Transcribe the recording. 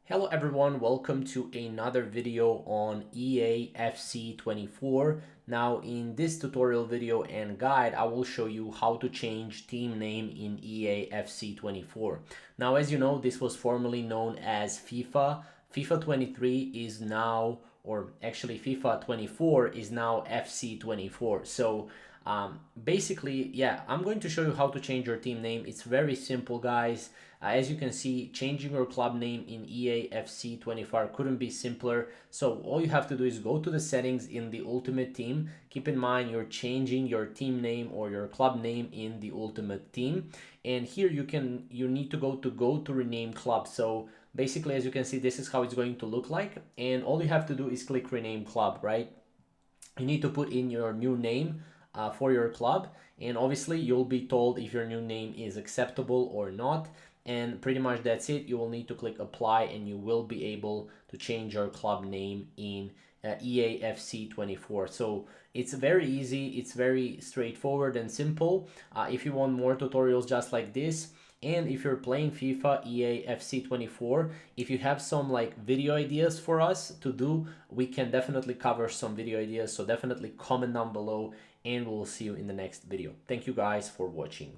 Hello everyone, welcome to another video on EA FC 24. Now in this tutorial video and guide, I will show you how to change team name in EA FC 24. Now as you know, this was formerly known as FIFA. FIFA 23 is now, or actually FIFA 24 is now FC 24. So basically, yeah, I'm going to show you how to change your team name. It's very simple, guys. As you can see, changing your club name in EA FC 24 couldn't be simpler. So all you have to do is go to the settings in the Ultimate Team. Keep in mind you're changing your team name or your club name in the Ultimate Team. And here you need to go to rename club. So basically, as you can see, this is how it's going to look like. And all you have to do is click rename club, right? You need to put in your new name for your club, and obviously you'll be told if your new name is acceptable or not, and pretty much that's it. You will need to click apply and you will be able to change your club name in EAFC 24. So it's very easy, it's very straightforward and simple. If you want more tutorials just like this, and if you're playing FIFA EA FC 24, if you have some like video ideas for us to do, we can definitely cover some video ideas. So definitely comment down below and we'll see you in the next video. Thank you guys for watching.